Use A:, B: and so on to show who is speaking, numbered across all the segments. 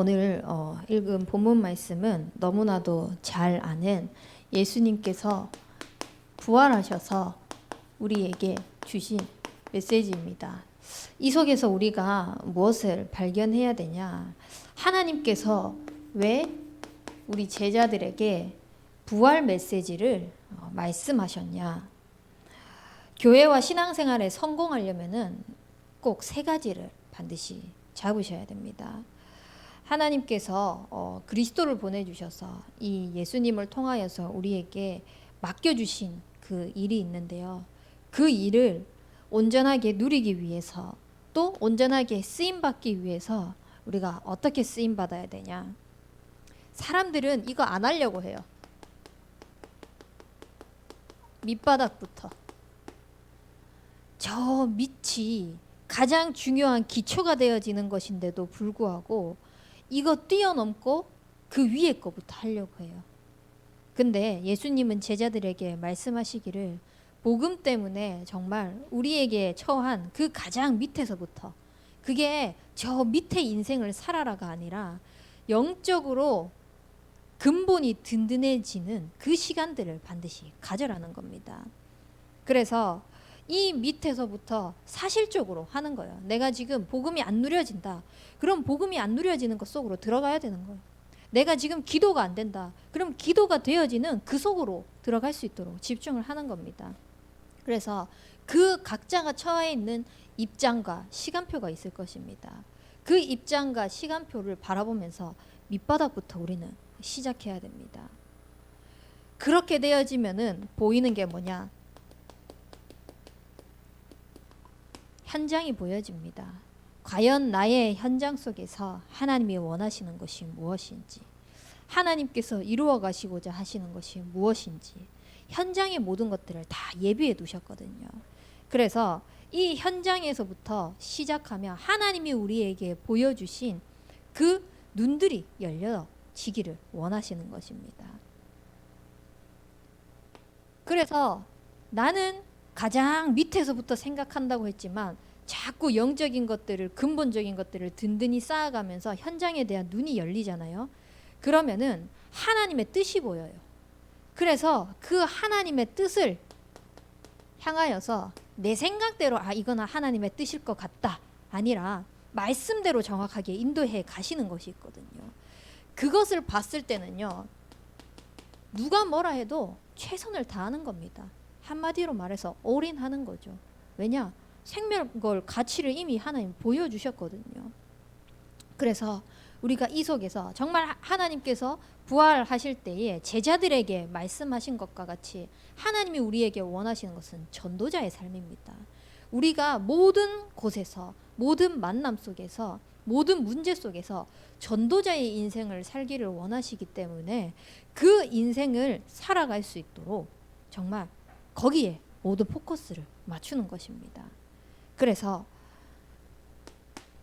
A: 오늘 읽은 본문 말씀은 너무나도 잘 아는 예수님께서 부활하셔서 우리에게 주신 메시지입니다. 이 속에서 우리가 무엇을 발견해야 되냐? 하나님께서 왜 우리 제자들에게 부활 메시지를 말씀하셨냐? 교회와 신앙생활에 성공하려면은 꼭 세 가지를 반드시 잡으셔야 됩니다. 하나님께서 그리스도를 보내주셔서 이 예수님을 통하여서 우리에게 맡겨주신 그 일이 있는데요. 그 일을 온전하게 누리기 위해서 또 온전하게 쓰임받기 위해서 우리가 어떻게 쓰임받아야 되냐. 사람들은 이거 안 하려고 해요. 밑바닥부터. 저 밑이 가장 중요한 기초가 되어지는 것인데도 불구하고 이거 뛰어넘고 그 위에 거부터 하려고 해요. 근데 예수님은 제자들에게 말씀하시기를 복음 때문에 정말 우리에게 처한 그 가장 밑에서부터, 그게 저 밑에 인생을 살아라가 아니라 영적으로 근본이 든든해지는 그 시간들을 반드시 가져라는 겁니다. 그래서 이 밑에서부터 사실적으로 하는 거예요. 내가 지금 복음이 안 누려진다. 그럼 복음이 안 누려지는 것 속으로 들어가야 되는 거예요. 내가 지금 기도가 안 된다. 그럼 기도가 되어지는 그 속으로 들어갈 수 있도록 집중을 하는 겁니다. 그래서 그 각자가 처해 있는 입장과 시간표가 있을 것입니다. 그 입장과 시간표를 바라보면서 밑바닥부터 우리는 시작해야 됩니다. 그렇게 되어지면은 보이는 게 뭐냐? 현장이 보여집니다. 과연 나의 현장 속에서 하나님이 원하시는 것이 무엇인지, 하나님께서 이루어 가시고자 하시는 것이 무엇인지, 현장의 모든 것들을 다 예비해 두셨거든요. 그래서 이 현장에서부터 시작하며 하나님이 우리에게 보여주신 그 눈들이 열려지기를 원하시는 것입니다. 그래서 나는 가장 밑에서부터 생각한다고 했지만 자꾸 영적인 것들을, 근본적인 것들을 든든히 쌓아가면서 현장에 대한 눈이 열리잖아요. 그러면은 하나님의 뜻이 보여요. 그래서 그 하나님의 뜻을 향하여서 내 생각대로 이거는 하나님의 뜻일 것 같다 아니라 말씀대로 정확하게 인도해 가시는 것이 있거든요. 그것을 봤을 때는요, 누가 뭐라 해도 최선을 다하는 겁니다. 한마디로 말해서 올인하는 거죠. 왜냐? 생명걸 가치를 이미 하나님 보여주셨거든요. 그래서 우리가 이 속에서 정말 하나님께서 부활하실 때에 제자들에게 말씀하신 것과 같이 하나님이 우리에게 원하시는 것은 전도자의 삶입니다. 우리가 모든 곳에서, 모든 만남 속에서, 모든 문제 속에서 전도자의 인생을 살기를 원하시기 때문에 그 인생을 살아갈 수 있도록 정말 거기에 모든 포커스를 맞추는 것입니다. 그래서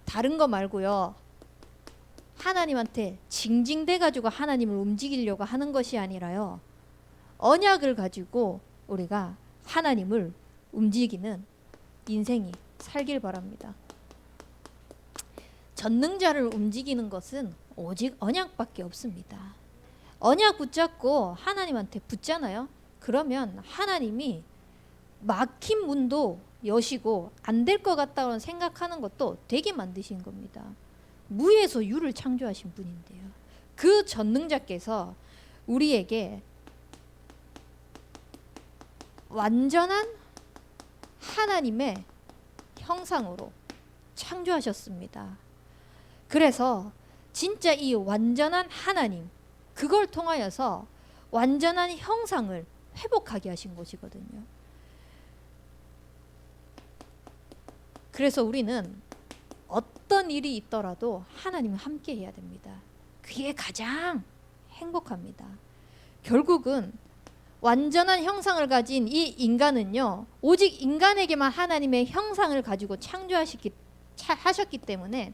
A: 다른 거 말고요, 하나님한테 징징대 가지고 하나님을 움직이려고 하는 것이 아니라요, 언약을 가지고 우리가 하나님을 움직이는 인생이 살길 바랍니다. 전능자를 움직이는 것은 오직 언약밖에 없습니다. 언약 붙잡고 하나님한테 붙잖아요. 그러면 하나님이 막힌 문도 여시고 안 될 것 같다고 생각하는 것도 되게 만드신 겁니다. 무에서 유를 창조하신 분인데요. 그 전능자께서 우리에게 완전한 하나님의 형상으로 창조하셨습니다. 그래서 진짜 이 완전한 하나님, 그걸 통하여서 완전한 형상을 회복하게 하신 것이거든요. 그래서 우리는 어떤 일이 있더라도 하나님과 함께 해야 됩니다. 그게 가장 행복합니다. 결국은 완전한 형상을 가진 이 인간은요, 오직 인간에게만 하나님의 형상을 가지고 하셨기 때문에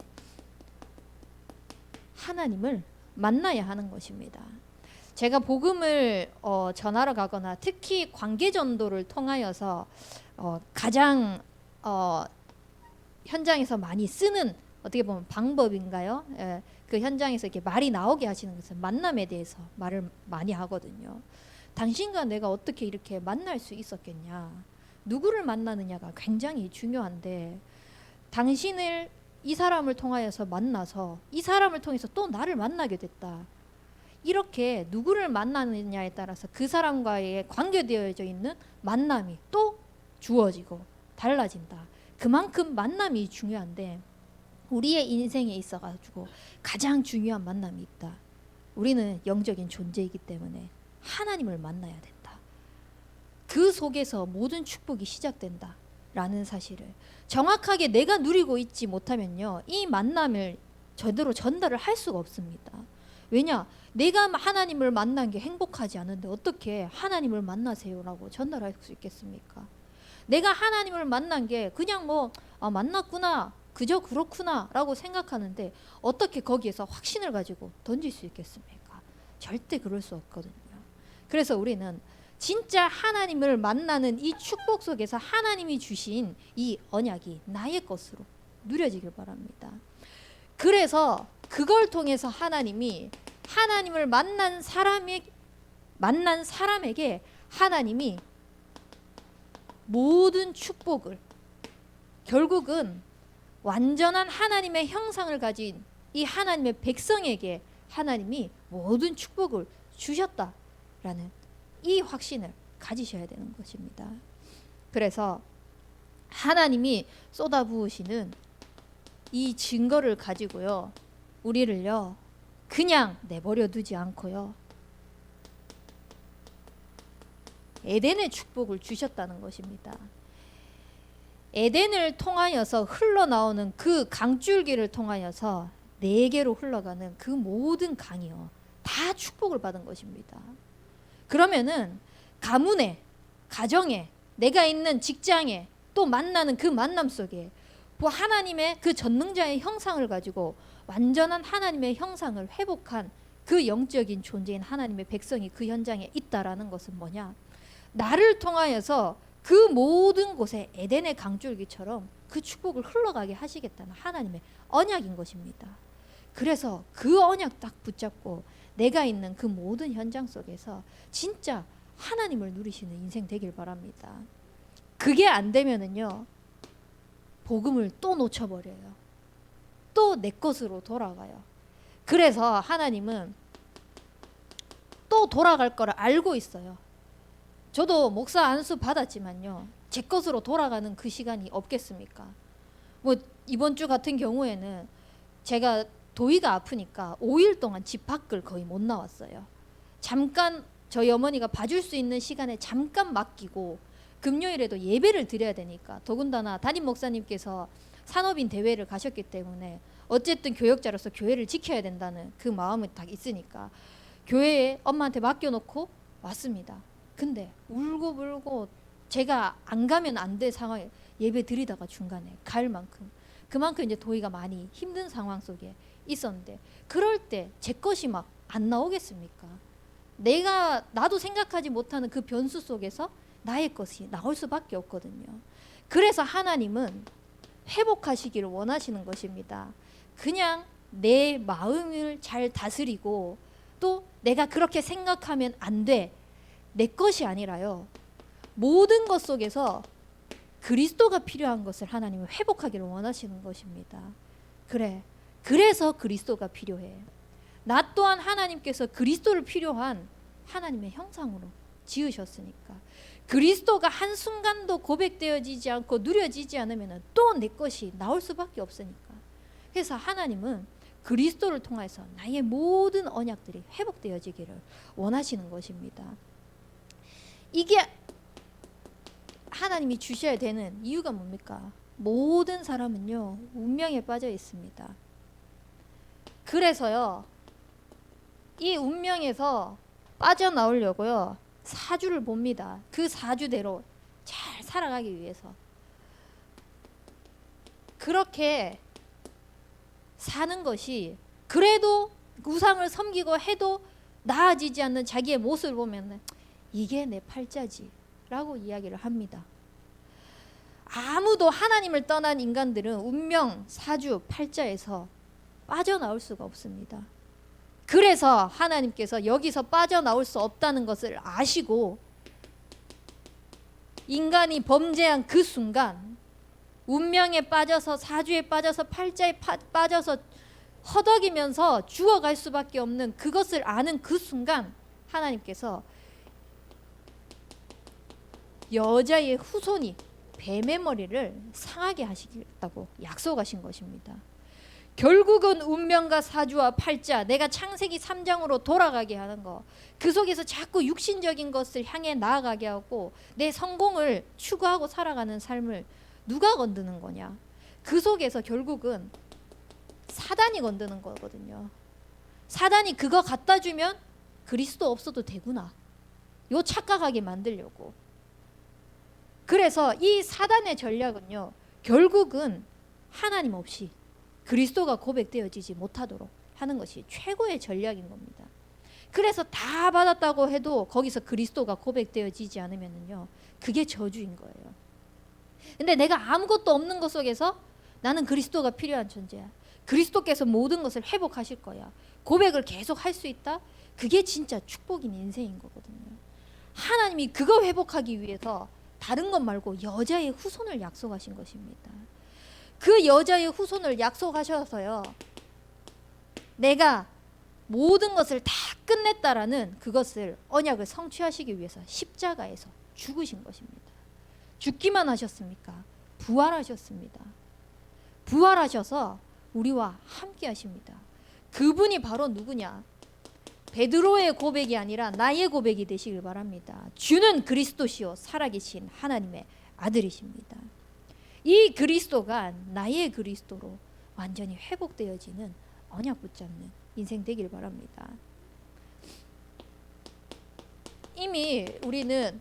A: 하나님을 만나야 하는 것입니다. 제가 복음을 전하러 가거나 특히 관계전도를 통하여서 가장 현장에서 많이 쓰는 어떻게 보면 방법인가요? 예, 그 현장에서 이렇게 말이 나오게 하시는 것은 만남에 대해서 말을 많이 하거든요. 당신과 내가 어떻게 이렇게 만날 수 있었겠냐, 누구를 만나느냐가 굉장히 중요한데, 당신을 이 사람을 통하여서 만나서 이 사람을 통해서 또 나를 만나게 됐다. 이렇게 누구를 만나느냐에 따라서 그 사람과의 관계되어져 있는 만남이 또 주어지고 달라진다. 그만큼 만남이 중요한데, 우리의 인생에 있어가지고 가장 중요한 만남이 있다. 우리는 영적인 존재이기 때문에 하나님을 만나야 된다. 그 속에서 모든 축복이 시작된다 라는 사실을 정확하게 내가 누리고 있지 못하면요, 이 만남을 제대로 전달을 할 수가 없습니다. 왜냐? 내가 하나님을 만난 게 행복하지 않은데 어떻게 하나님을 만나세요라고 전달할 수 있겠습니까? 내가 하나님을 만난 게 그냥 만났구나, 그저 그렇구나 라고 생각하는데 어떻게 거기에서 확신을 가지고 던질 수 있겠습니까? 절대 그럴 수 없거든요. 그래서 우리는 진짜 하나님을 만나는 이 축복 속에서 하나님이 주신 이 언약이 나의 것으로 누려지길 바랍니다. 그래서 그걸 통해서 하나님이 하나님을 만난 사람에게 하나님이 모든 축복을, 결국은 완전한 하나님의 형상을 가진 이 하나님의 백성에게 하나님이 모든 축복을 주셨다라는 이 확신을 가지셔야 되는 것입니다. 그래서 하나님이 쏟아부으시는 이 증거를 가지고요, 우리를요 그냥 내버려 두지 않고요, 에덴의 축복을 주셨다는 것입니다. 에덴을 통하여서 흘러나오는 그 강줄기를 통하여서 네 개로 흘러가는 그 모든 강이요 다 축복을 받은 것입니다. 그러면은 가문에, 가정에, 내가 있는 직장에, 또 만나는 그 만남 속에 하나님의 그 전능자의 형상을 가지고 완전한 하나님의 형상을 회복한 그 영적인 존재인 하나님의 백성이 그 현장에 있다라는 것은 뭐냐? 나를 통하여서 그 모든 곳에 에덴의 강줄기처럼 그 축복을 흘러가게 하시겠다는 하나님의 언약인 것입니다. 그래서 그 언약 딱 붙잡고 내가 있는 그 모든 현장 속에서 진짜 하나님을 누리시는 인생 되길 바랍니다. 그게 안 되면은요, 복음을 또 놓쳐버려요. 또 내 것으로 돌아가요. 그래서 하나님은 또 돌아갈 거를 알고 있어요. 저도 목사 안수 받았지만요, 제 것으로 돌아가는 그 시간이 없겠습니까? 이번 주 같은 경우에는 제가 도희가 아프니까 5일 동안 집 밖을 거의 못 나왔어요. 잠깐 저희 어머니가 봐줄 수 있는 시간에 잠깐 맡기고, 금요일에도 예배를 드려야 되니까, 더군다나 담임 목사님께서 산업인 대회를 가셨기 때문에 어쨌든 교역자로서 교회를 지켜야 된다는 그 마음이 딱 있으니까 교회에 엄마한테 맡겨놓고 왔습니다. 근데 울고불고 제가 안 가면 안 될 상황에 예배 드리다가 중간에 갈 만큼, 그만큼 이제 도희가 많이 힘든 상황 속에 있었는데, 그럴 때 제 것이 막 안 나오겠습니까? 나도 생각하지 못하는 그 변수 속에서 나의 것이 나올 수밖에 없거든요. 그래서 하나님은 회복하시기를 원하시는 것입니다. 그냥 내 마음을 잘 다스리고, 또 내가 그렇게 생각하면 안 돼, 내 것이 아니라요, 모든 것 속에서 그리스도가 필요한 것을 하나님은 회복하기를 원하시는 것입니다. 그래서 그리스도가 필요해. 나 또한 하나님께서 그리스도를 필요한 하나님의 형상으로 지으셨으니까 그리스도가 한순간도 고백되어지지 않고 누려지지 않으면 또 내 것이 나올 수밖에 없으니까. 그래서 하나님은 그리스도를 통해서 나의 모든 언약들이 회복되어지기를 원하시는 것입니다. 이게 하나님이 주셔야 되는 이유가 뭡니까? 모든 사람은요, 운명에 빠져 있습니다. 그래서요, 이 운명에서 빠져나오려고요, 사주를 봅니다. 그 사주대로 잘 살아가기 위해서. 그렇게 사는 것이, 그래도 우상을 섬기고 해도 나아지지 않는 자기의 모습을 보면 이게 내 팔자지 라고 이야기를 합니다. 아무도 하나님을 떠난 인간들은 운명, 사주, 팔자에서 빠져나올 수가 없습니다. 그래서 하나님께서 여기서 빠져나올 수 없다는 것을 아시고 인간이 범죄한 그 순간 운명에 빠져서 사주에 빠져서 팔자에 빠져서 허덕이면서 죽어갈 수밖에 없는 그것을 아는 그 순간 하나님께서 여자의 후손이 뱀의 머리를 상하게 하시겠다고 약속하신 것입니다. 결국은 운명과 사주와 팔자, 내가 창세기 3장으로 돌아가게 하는 거, 그 속에서 자꾸 육신적인 것을 향해 나아가게 하고 내 성공을 추구하고 살아가는 삶을 누가 건드는 거냐? 그 속에서 결국은 사단이 건드는 거거든요. 사단이 그거 갖다 주면 그리스도 없어도 되구나, 요 착각하게 만들려고. 그래서 이 사단의 전략은요, 결국은 하나님 없이 그리스도가 고백되어지지 못하도록 하는 것이 최고의 전략인 겁니다. 그래서 다 받았다고 해도 거기서 그리스도가 고백되어지지 않으면요, 그게 저주인 거예요. 근데 내가 아무것도 없는 것 속에서 나는 그리스도가 필요한 존재야, 그리스도께서 모든 것을 회복하실 거야, 고백을 계속 할 수 있다? 그게 진짜 축복인 인생인 거거든요. 하나님이 그거 회복하기 위해서 다른 것 말고 여자의 후손을 약속하신 것입니다. 그 여자의 후손을 약속하셔서요, 내가 모든 것을 다 끝냈다라는 그것을 언약을 성취하시기 위해서 십자가에서 죽으신 것입니다. 죽기만 하셨습니까? 부활하셨습니다. 부활하셔서 우리와 함께 하십니다. 그분이 바로 누구냐? 베드로의 고백이 아니라 나의 고백이 되시길 바랍니다. 주는 그리스도시요 살아계신 하나님의 아들이십니다. 이 그리스도가 나의 그리스도로 완전히 회복되어지는 언약 붙잡는 인생 되길 바랍니다. 이미 우리는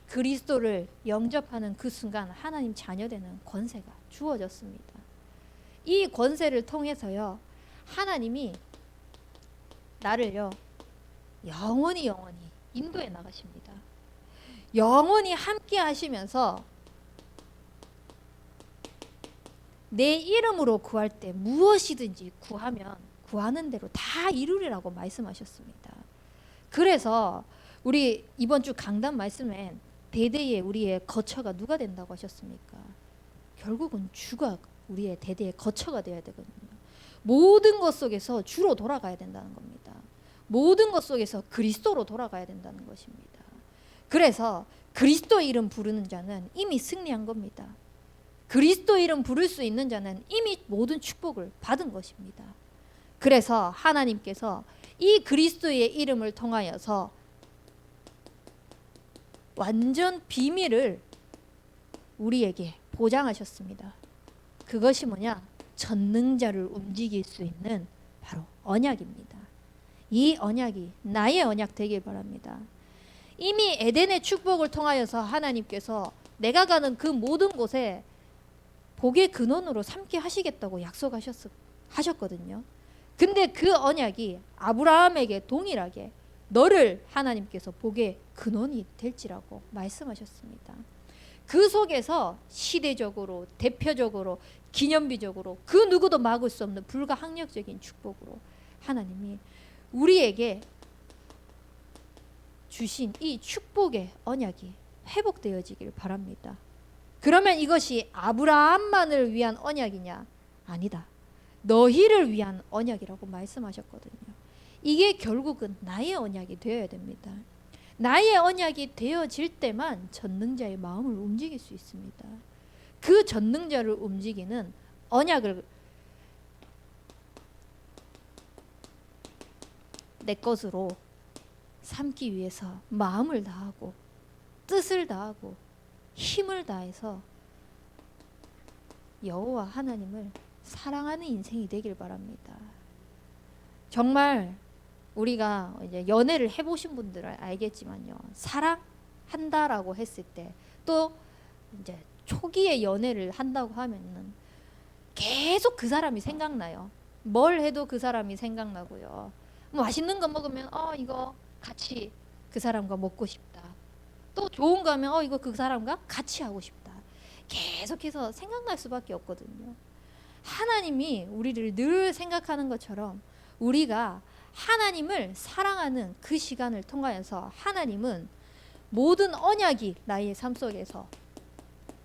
A: 그리스도를 영접하는 그 순간 하나님 자녀되는 권세가 주어졌습니다. 이 권세를 통해서요, 하나님이 나를요 영원히 인도해 나가십니다. 영원히 함께 하시면서 내 이름으로 구할 때 무엇이든지 구하면 구하는 대로 다 이루리라고 말씀하셨습니다. 그래서 우리 이번 주 강단 말씀엔 대대의 우리의 거처가 누가 된다고 하셨습니까? 결국은 주가 우리의 대대의 거처가 되어야 되거든요. 모든 것 속에서 주로 돌아가야 된다는 겁니다. 모든 것 속에서 그리스도로 돌아가야 된다는 것입니다. 그래서 그리스도 이름 부르는 자는 이미 승리한 겁니다. 그리스도 이름 부를 수 있는 자는 이미 모든 축복을 받은 것입니다. 그래서 하나님께서 이 그리스도의 이름을 통하여서 완전 비밀을 우리에게 보장하셨습니다. 그것이 뭐냐? 전능자를 움직일 수 있는 바로 언약입니다. 이 언약이 나의 언약 되길 바랍니다. 이미 에덴의 축복을 통하여서 하나님께서 내가 가는 그 모든 곳에 복의 근원으로 삼게 하시겠다고 약속하셨거든요. 근데 그 언약이 아브라함에게 동일하게 너를 하나님께서 복의 근원이 될지라고 말씀하셨습니다. 그 속에서 시대적으로, 대표적으로, 기념비적으로 그 누구도 막을 수 없는 불가항력적인 축복으로 하나님이 우리에게 주신 이 축복의 언약이 회복되어지길 바랍니다. 그러면 이것이 아브라함만을 위한 언약이냐? 아니다. 너희를 위한 언약이라고 말씀하셨거든요. 이게 결국은 나의 언약이 되어야 됩니다. 나의 언약이 되어질 때만 전능자의 마음을 움직일 수 있습니다. 그 전능자를 움직이는 언약을 내 것으로 삼기 위해서 마음을 다하고 뜻을 다하고 힘을 다해서 여호와 하나님을 사랑하는 인생이 되길 바랍니다. 정말 우리가 이제 연애를 해보신 분들은 알겠지만요, 사랑한다라고 했을 때 또 이제 초기에 연애를 한다고 하면은 계속 그 사람이 생각나요. 뭘 해도 그 사람이 생각나고요. 뭐 맛있는 거 먹으면 이거 같이 그 사람과 먹고 싶다. 또 좋은 거 하면 이거 그 사람과 같이 하고 싶다. 계속해서 생각날 수밖에 없거든요. 하나님이 우리를 늘 생각하는 것처럼 우리가 하나님을 사랑하는 그 시간을 통하여서 하나님은 모든 언약이 나의 삶 속에서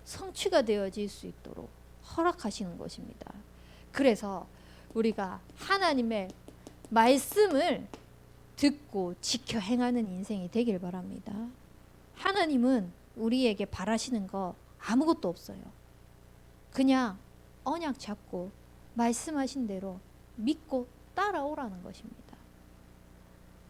A: 성취가 되어질 수 있도록 허락하시는 것입니다. 그래서 우리가 하나님의 말씀을 듣고 지켜 행하는 인생이 되길 바랍니다. 하나님은 우리에게 바라시는 거 아무것도 없어요. 그냥 언약 잡고 말씀하신 대로 믿고 따라오라는 것입니다.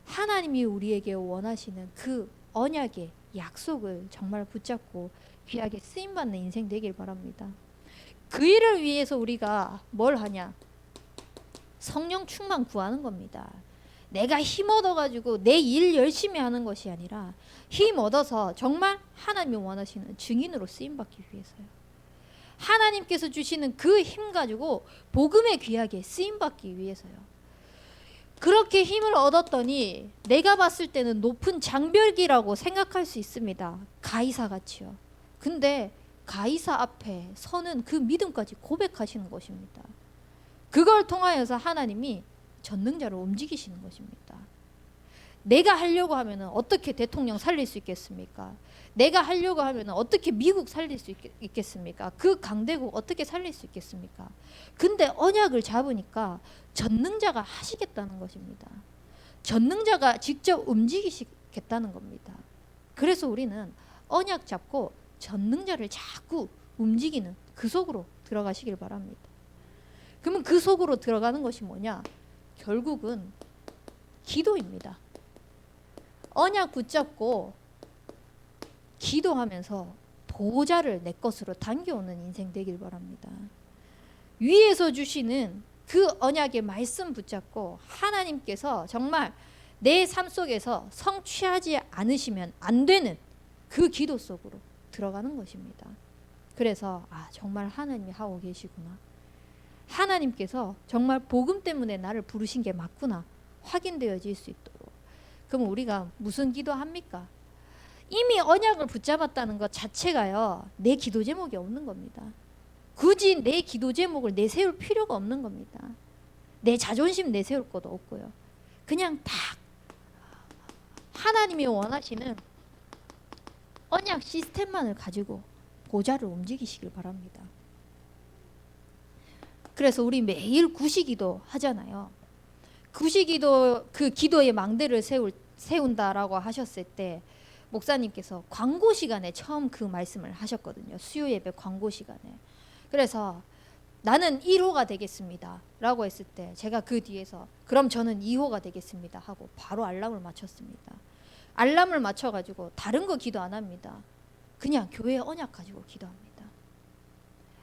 A: 하나님이 우리에게 원하시는 그 언약의 약속을 정말 붙잡고 귀하게 쓰임받는 인생 되길 바랍니다. 그 일을 위해서 우리가 뭘 하냐? 성령 충만 구하는 겁니다. 내가 힘 얻어가지고 내 일 열심히 하는 것이 아니라 힘 얻어서 정말 하나님이 원하시는 증인으로 쓰임받기 위해서요. 하나님께서 주시는 그 힘 가지고 복음에 귀하게 쓰임받기 위해서요. 그렇게 힘을 얻었더니 내가 봤을 때는 높은 장벽이라고 생각할 수 있습니다. 가이사 같이요. 근데 가이사 앞에 서는 그 믿음까지 고백하시는 것입니다. 그걸 통하여서 하나님이 전능자를 움직이시는 것입니다. 내가 하려고 하면 어떻게 대통령 살릴 수 있겠습니까? 내가 하려고 하면 어떻게 미국 살릴 수 있겠습니까? 그 강대국 어떻게 살릴 수 있겠습니까? 근데 언약을 잡으니까 전능자가 하시겠다는 것입니다. 전능자가 직접 움직이시겠다는 겁니다. 그래서 우리는 언약 잡고 전능자를 자꾸 움직이는 그 속으로 들어가시길 바랍니다. 그러면 그 속으로 들어가는 것이 뭐냐? 결국은 기도입니다. 언약 붙잡고 기도하면서 보좌를 내 것으로 당겨오는 인생 되길 바랍니다. 위에서 주시는 그 언약의 말씀 붙잡고 하나님께서 정말 내 삶 속에서 성취하지 않으시면 안 되는 그 기도 속으로 들어가는 것입니다. 그래서 정말 하나님이 하고 계시구나. 하나님께서 정말 복음 때문에 나를 부르신 게 맞구나 확인되어질 수 있도록. 그럼 우리가 무슨 기도합니까? 이미 언약을 붙잡았다는 것 자체가요, 내 기도 제목이 없는 겁니다. 굳이 내 기도 제목을 내세울 필요가 없는 겁니다. 내 자존심 내세울 것도 없고요. 그냥 딱 하나님이 원하시는 언약 시스템만을 가지고 보좌를 움직이시길 바랍니다. 그래서 우리 매일 구시기도 하잖아요. 구시기도 그 기도의 망대를 세운다라고 하셨을 때 목사님께서 광고 시간에 처음 그 말씀을 하셨거든요. 수요 예배 광고 시간에. 그래서 나는 1호가 되겠습니다 라고 했을 때 제가 그 뒤에서 그럼 저는 2호가 되겠습니다 하고 바로 알람을 맞췄습니다. 알람을 맞춰가지고 다른 거 기도 안 합니다. 그냥 교회 언약 가지고 기도합니다.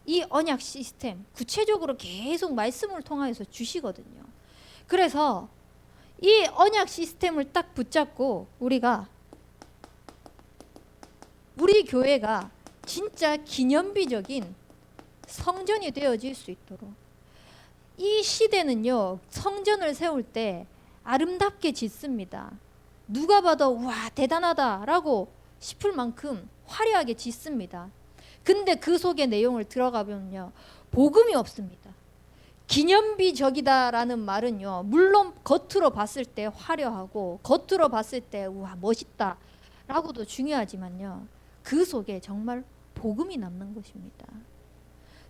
A: 이 언약 시스템 구체적으로 계속 말씀을 통하여서 주시거든요. 그래서 이 언약 시스템을 딱 붙잡고 우리 교회가 진짜 기념비적인 성전이 되어질 수 있도록, 이 시대는요 성전을 세울 때 아름답게 짓습니다. 누가 봐도 와 대단하다라고 싶을 만큼 화려하게 짓습니다. 근데 그 속의 내용을 들어가 보면요 복음이 없습니다. 기념비적이다라는 말은요 물론 겉으로 봤을 때 화려하고 겉으로 봤을 때 우와 멋있다라고도 중요하지만요 그 속에 정말 복음이 남는 것입니다.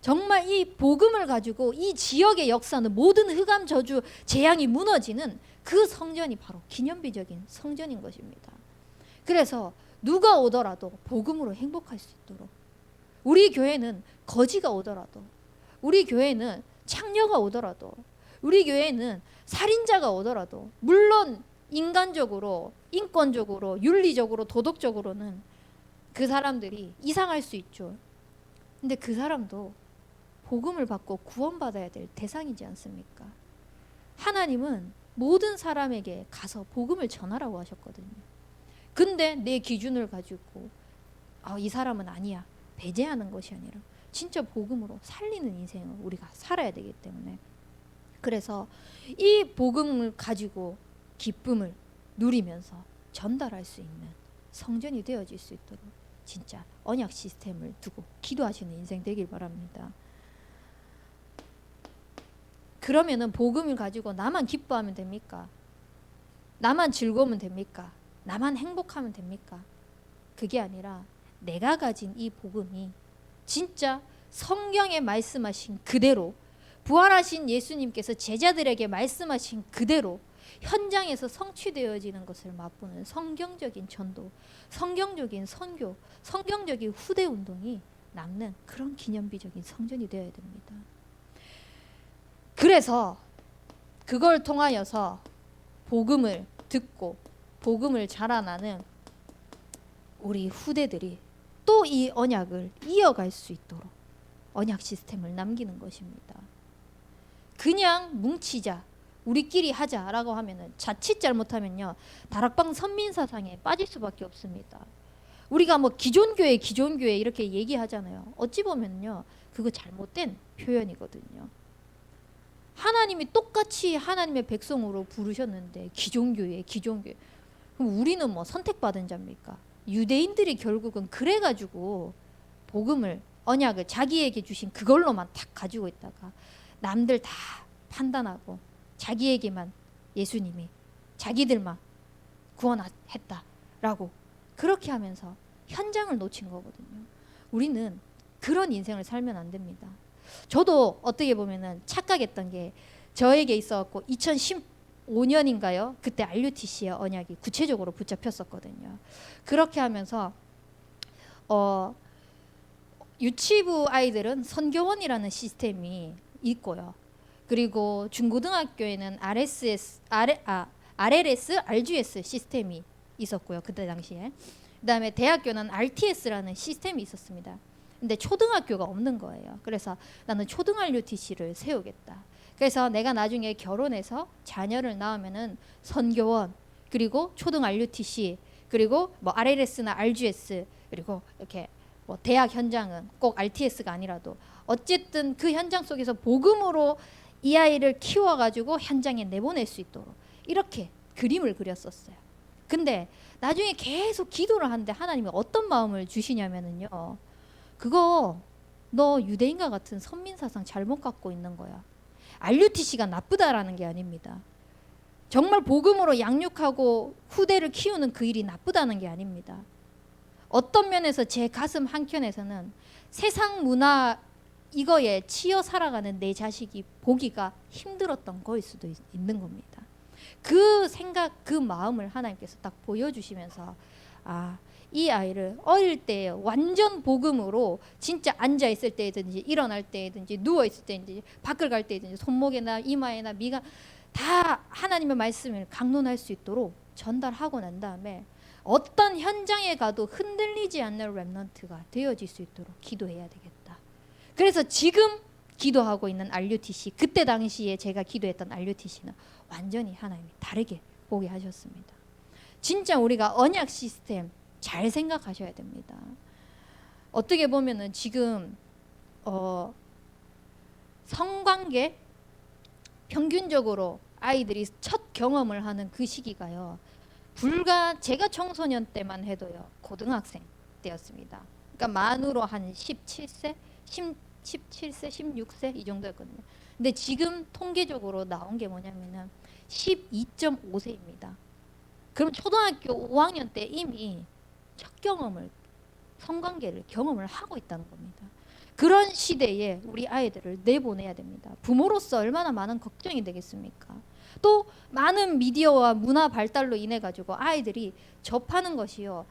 A: 정말 이 복음을 가지고 이 지역의 역사는 모든 흑암 저주 재앙이 무너지는 그 성전이 바로 기념비적인 성전인 것입니다. 그래서 누가 오더라도 복음으로 행복할 수 있도록, 우리 교회는 거지가 오더라도, 우리 교회는 창녀가 오더라도, 우리 교회는 살인자가 오더라도, 물론 인간적으로 인권적으로 윤리적으로 도덕적으로는 그 사람들이 이상할 수 있죠. 근데 그 사람도 복음을 받고 구원받아야 될 대상이지 않습니까? 하나님은 모든 사람에게 가서 복음을 전하라고 하셨거든요. 근데 내 기준을 가지고 이 사람은 아니야 배제하는 것이 아니라 진짜 복음으로 살리는 인생을 우리가 살아야 되기 때문에, 그래서 이 복음을 가지고 기쁨을 누리면서 전달할 수 있는 성전이 되어질 수 있도록 진짜 언약 시스템을 두고 기도하시는 인생 되길 바랍니다. 그러면은 복음을 가지고 나만 기뻐하면 됩니까? 나만 즐거우면 됩니까? 나만 행복하면 됩니까? 그게 아니라 내가 가진 이 복음이 진짜 성경에 말씀하신 그대로, 부활하신 예수님께서 제자들에게 말씀하신 그대로 현장에서 성취되어지는 것을 맛보는 성경적인 전도, 성경적인 선교, 성경적인 후대 운동이 남는 그런 기념비적인 성전이 되어야 됩니다. 그래서 그걸 통하여서 복음을 듣고 복음을 자라나는 우리 후대들이 또 이 언약을 이어갈 수 있도록 언약 시스템을 남기는 것입니다. 그냥 뭉치자, 우리끼리 하자라고 하면은 자칫 잘못하면요 다락방 선민사상에 빠질 수밖에 없습니다. 우리가 뭐 기존교회 이렇게 얘기하잖아요. 어찌 보면요 그거 잘못된 표현이거든요. 하나님이 똑같이 하나님의 백성으로 부르셨는데 기존교회 그럼 우리는 뭐 선택받은 자입니까? 유대인들이 결국은 그래가지고 복음을 언약을 자기에게 주신 그걸로만 딱 가지고 있다가 남들 다 판단하고 자기에게만 예수님이 자기들만 구원했다라고 그렇게 하면서 현장을 놓친 거거든요. 우리는 그런 인생을 살면 안 됩니다. 저도 어떻게 보면은 착각했던 게 저에게 있어갖고 2015년인가요? 그때 RUTC의 언약이 구체적으로 붙잡혔었거든요. 그렇게 하면서 유치부 아이들은 선교원이라는 시스템이 있고요. 그리고 중고등학교에는 RLS, RGS 시스템이 있었고요. 그때 당시에. 그다음에 대학교는 RTS라는 시스템이 있었습니다. 근데 초등학교가 없는 거예요. 그래서 나는 초등 RUTC를 세우겠다. 그래서 내가 나중에 결혼해서 자녀를 낳으면은 선교원 그리고 초등 RUTC 그리고 뭐 RLS나 RGS 그리고 이렇게 뭐 대학 현장은 꼭 RTS가 아니라도 어쨌든 그 현장 속에서 복음으로 이 아이를 키워가지고 현장에 내보낼 수 있도록 이렇게 그림을 그렸었어요. 근데 나중에 계속 기도를 하는데 하나님이 어떤 마음을 주시냐면은요. 그거 너 유대인과 같은 선민사상 잘못 갖고 있는 거야. RUTC가 나쁘다라는 게 아닙니다. 정말 복음으로 양육하고 후대를 키우는 그 일이 나쁘다는 게 아닙니다. 어떤 면에서 제 가슴 한켠에서는 세상 문화 이거에 치여 살아가는 내 자식이 보기가 힘들었던 거일 수도 있는 겁니다. 그 생각, 그 마음을 하나님께서 딱 보여주시면서 이 아이를 어릴 때 완전 복음으로 진짜 앉아있을 때든지 일어날 때든지 누워있을 때든지 밖을 갈 때든지 손목에나 이마에나 미간 다 하나님의 말씀을 강론할 수 있도록 전달하고 난 다음에 어떤 현장에 가도 흔들리지 않는 렘넌트가 되어질 수 있도록 기도해야 되겠다. 그래서 지금 기도하고 있는 RUTC, 그때 당시에 제가 기도했던 RUTC는 완전히 하나님이 다르게 보게 하셨습니다. 진짜 우리가 언약 시스템 잘 생각하셔야 됩니다. 어떻게 보면은 지금 성관계 평균적으로 아이들이 첫 경험을 하는 그 시기가요. 불과 제가 청소년 때만 해도요. 고등학생 때였습니다. 그러니까 만으로 한 17세, 16세 이 정도였거든요. 근데 지금 통계적으로 나온 게 뭐냐면은 12.5세입니다. 그럼 초등학교 5학년 때 이미 첫 경험을 성관계를 경험을 하고 있다는 겁니다. 그런 시대에 우리 아이들을 내보내야 됩니다. 부모로서 얼마나 많은 걱정이 되겠습니까? 또 많은 미디어와 문화 발달로 인해 가지고 아이들이 접하는 것이요.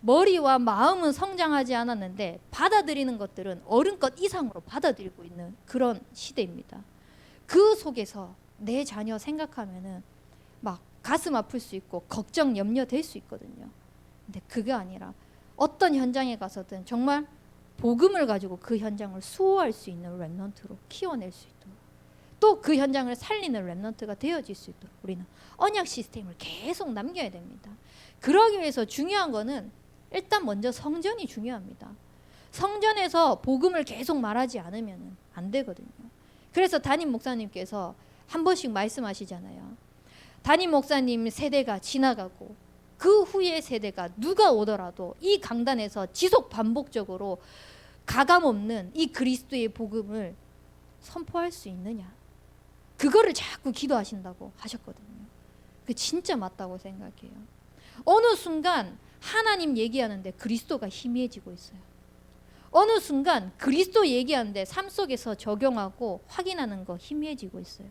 A: 머리와 마음은 성장하지 않았는데 받아들이는 것들은 어른 것 이상으로 받아들이고 있는 그런 시대입니다. 그 속에서 내 자녀 생각하면은 막 가슴 아플 수 있고 걱정 염려될 수 있거든요. 근데 그게 아니라 어떤 현장에 가서든 정말 복음을 가지고 그 현장을 수호할 수 있는 렘넌트로 키워낼 수 있도록 또 그 현장을 살리는 렘넌트가 되어질 수 있도록 우리는 언약 시스템을 계속 남겨야 됩니다. 그러기 위해서 중요한 거는 일단 먼저 성전이 중요합니다. 성전에서 복음을 계속 말하지 않으면 안 되거든요. 그래서 담임 목사님께서 한 번씩 말씀하시잖아요. 담임 목사님 세대가 지나가고 그 후의 세대가 누가 오더라도 이 강단에서 지속 반복적으로 가감없는 이 그리스도의 복음을 선포할 수 있느냐, 그거를 자꾸 기도하신다고 하셨거든요. 그 진짜 맞다고 생각해요. 어느 순간 하나님 얘기하는데 그리스도가 희미해지고 있어요. 어느 순간 그리스도 얘기하는데 삶 속에서 적용하고 확인하는 거 희미해지고 있어요.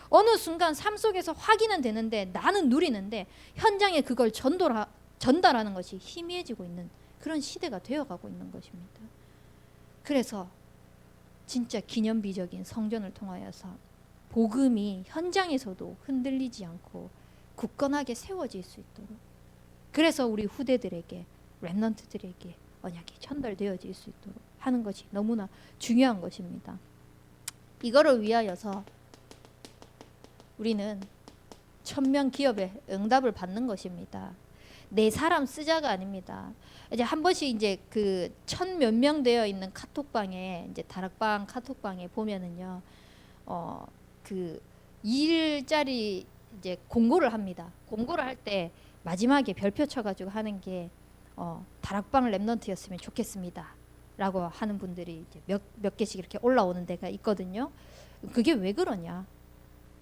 A: 어느 순간 삶 속에서 확인은 되는데 나는 누리는데 현장에 그걸 전달하는 것이 희미해지고 있는 그런 시대가 되어가고 있는 것입니다. 그래서 진짜 기념비적인 성전을 통하여서 복음이 현장에서도 흔들리지 않고 굳건하게 세워질 수 있도록, 그래서 우리 후대들에게, 렘넌트들에게 언약이 전달되어질 수 있도록 하는 것이 너무나 중요한 것입니다. 이거를 위하여서 우리는 천명 기업의 응답을 받는 것입니다. 내 사람 쓰자가 아닙니다. 이제 한 번씩 이제 그 1000 몇 명 되어 있는 카톡방에, 이제 다락방 카톡방에 보면은요, 그 일자리 이제 공고를 합니다. 공고를 할 때 마지막에 별표 쳐가지고 하는 게 다락방 랩넌트였으면 좋겠습니다 라고 하는 분들이 이제 몇 개씩 이렇게 올라오는 데가 있거든요. 그게 왜 그러냐,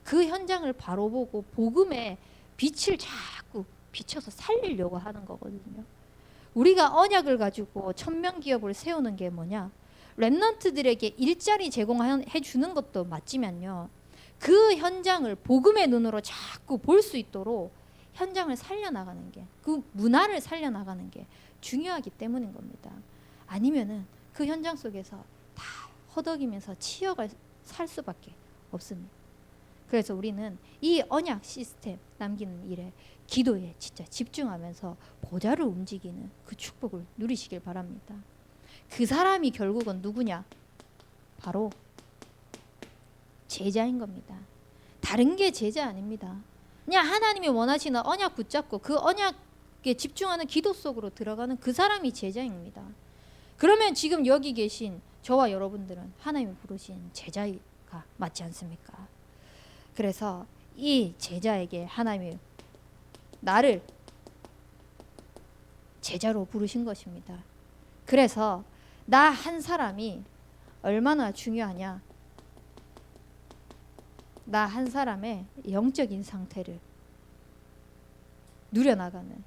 A: 그 현장을 바로 보고 복음의 빛을 자꾸 비춰서 살리려고 하는 거거든요. 우리가 언약을 가지고 천명 기업을 세우는 게 뭐냐, 랩넌트들에게 일자리 제공해 주는 것도 맞지만요, 그 현장을 복음의 눈으로 자꾸 볼 수 있도록 현장을 살려나가는 게, 그 문화를 살려나가는 게 중요하기 때문인 겁니다. 아니면은 그 현장 속에서 다 허덕이면서 치여갈 살 수밖에 없습니다. 그래서 우리는 이 언약 시스템 남기는 일에, 기도에 진짜 집중하면서 보좌를 움직이는 그 축복을 누리시길 바랍니다. 그 사람이 결국은 누구냐, 바로 제자인 겁니다. 다른 게 제자 아닙니다. 그냥 하나님이 원하시는 언약 붙잡고 그 언약에 집중하는 기도 속으로 들어가는 그 사람이 제자입니다. 그러면 지금 여기 계신 저와 여러분들은 하나님이 부르신 제자가 맞지 않습니까? 그래서 이 제자에게 하나님이 나를 제자로 부르신 것입니다. 그래서 나 한 사람이 얼마나 중요하냐, 나 한 사람의 영적인 상태를 누려나가는,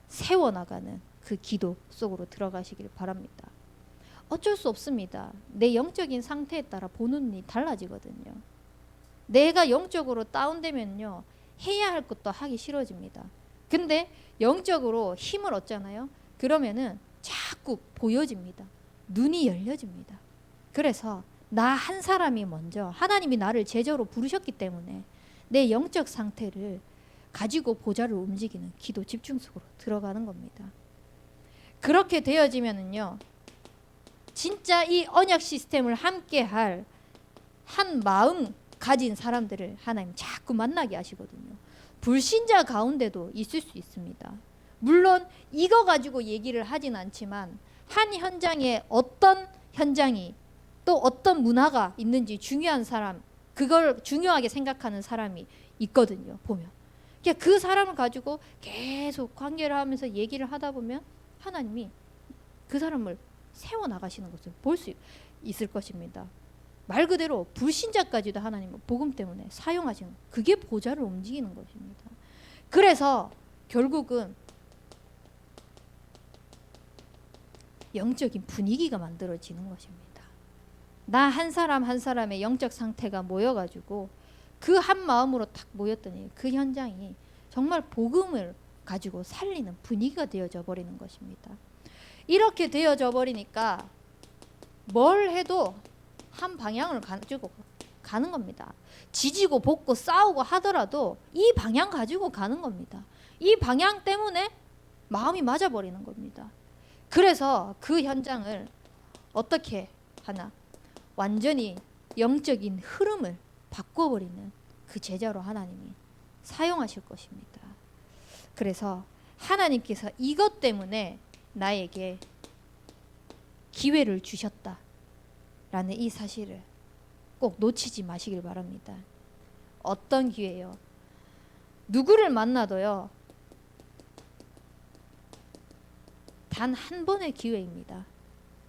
A: 세워나가는 그 기도 속으로 들어가시길 바랍니다. 어쩔 수 없습니다. 내 영적인 상태에 따라 보는 눈이 달라지거든요. 내가 영적으로 다운되면요, 해야 할 것도 하기 싫어집니다. 근데 영적으로 힘을 얻잖아요. 그러면은 자꾸 보여집니다. 눈이 열려집니다. 그래서 나 한 사람이 먼저 하나님이 나를 제자로 부르셨기 때문에 내 영적 상태를 가지고 보좌를 움직이는 기도 집중 속으로 들어가는 겁니다. 그렇게 되어지면은요, 진짜 이 언약 시스템을 함께 할 한 마음 가진 사람들을 하나님 자꾸 만나게 하시거든요. 불신자 가운데도 있을 수 있습니다. 물론 이거 가지고 얘기를 하진 않지만 한 현장에 어떤 현장이 또 어떤 문화가 있는지 중요한 사람, 그걸 중요하게 생각하는 사람이 있거든요. 보면 그 사람을 가지고 계속 관계를 하면서 얘기를 하다 보면 하나님이 그 사람을 세워나가시는 것을 볼 수 있을 것입니다. 말 그대로 불신자까지도 하나님은 복음 때문에 사용하시는, 그게 보좌를 움직이는 것입니다. 그래서 결국은 영적인 분위기가 만들어지는 것입니다. 나 한 사람 한 사람의 영적 상태가 모여가지고 그 한 마음으로 딱 모였더니 그 현장이 정말 복음을 가지고 살리는 분위기가 되어져 버리는 것입니다. 이렇게 되어져 버리니까 뭘 해도 한 방향을 가지고 가는 겁니다. 지지고 볶고 싸우고 하더라도 이 방향 가지고 가는 겁니다. 이 방향 때문에 마음이 맞아버리는 겁니다. 그래서 그 현장을 어떻게 하나, 완전히 영적인 흐름을 바꿔버리는 그 제자로 하나님이 사용하실 것입니다. 그래서 하나님께서 이것 때문에 나에게 기회를 주셨다라는 이 사실을 꼭 놓치지 마시길 바랍니다. 어떤 기회요? 누구를 만나도요, 단 한 번의 기회입니다.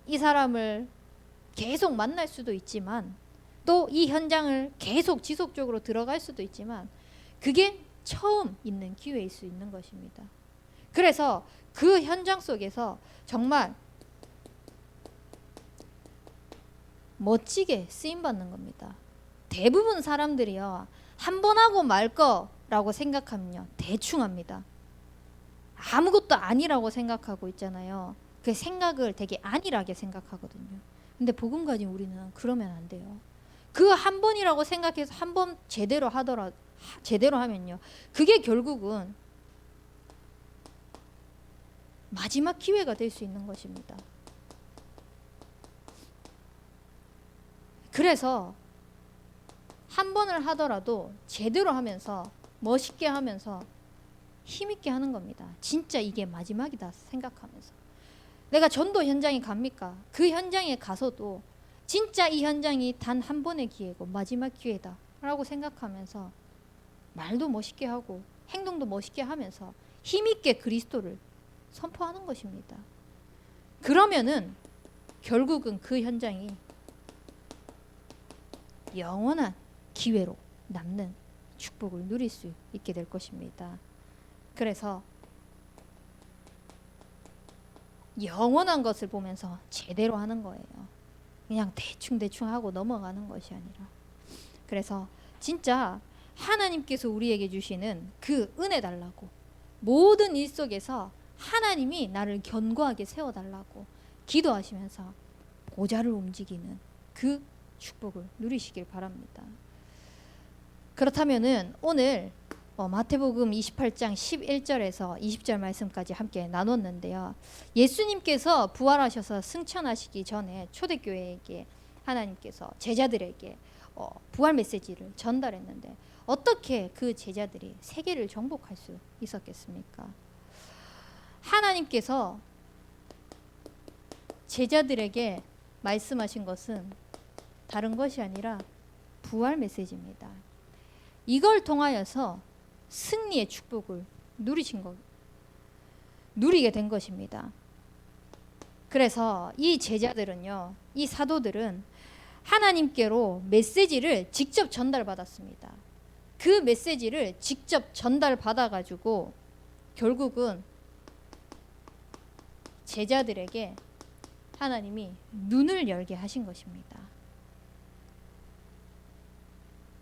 A: 이 사람을 계속 만날 수도 있지만 또 이 현장을 계속 지속적으로 들어갈 수도 있지만 그게 처음 있는 기회일 수 있는 것입니다. 그래서 그 현장 속에서 정말 멋지게 쓰임받는 겁니다. 대부분 사람들이요, 한 번 하고 말 거라고 생각하면요, 대충 합니다. 아무것도 아니라고 생각하고 있잖아요. 그 생각을 되게 안일하게 생각하거든요. 근데 복음 가진 우리는 그러면 안 돼요. 그 한 번이라고 생각해서 한 번 제대로 하면요, 그게 결국은 마지막 기회가 될 수 있는 것입니다. 그래서 한 번을 하더라도 제대로 하면서 멋있게 하면서 힘있게 하는 겁니다. 진짜 이게 마지막이다 생각하면서. 내가 전도 현장에 갑니까? 그 현장에 가서도 진짜 이 현장이 단 한 번의 기회고 마지막 기회다 라고 생각하면서 말도 멋있게 하고 행동도 멋있게 하면서 힘있게 그리스도를 선포하는 것입니다. 그러면은 결국은 그 현장이 영원한 기회로 남는 축복을 누릴 수 있게 될 것입니다. 그래서 영원한 것을 보면서 제대로 하는 거예요. 그냥 대충 하고 넘어가는 것이 아니라. 그래서 진짜 하나님께서 우리에게 주시는 그 은혜 달라고, 모든 일 속에서 하나님이 나를 견고하게 세워달라고 기도하시면서 보좌를 움직이는 그 축복을 누리시길 바랍니다. 그렇다면은 오늘 마태복음 28장 11절에서 20절 말씀까지 함께 나눴는데요. 예수님께서 부활하셔서 승천하시기 전에 초대교회에게 하나님께서 제자들에게 부활 메시지를 전달했는데 어떻게 그 제자들이 세계를 정복할 수 있었겠습니까? 하나님께서 제자들에게 말씀하신 것은 다른 것이 아니라 부활 메시지입니다. 이걸 통하여서 승리의 축복을 누리게 된 것입니다. 그래서 이 제자들은요, 이 사도들은 하나님께로 메시지를 직접 전달받았습니다. 그 메시지를 직접 전달받아가지고 결국은 제자들에게 하나님이 눈을 열게 하신 것입니다.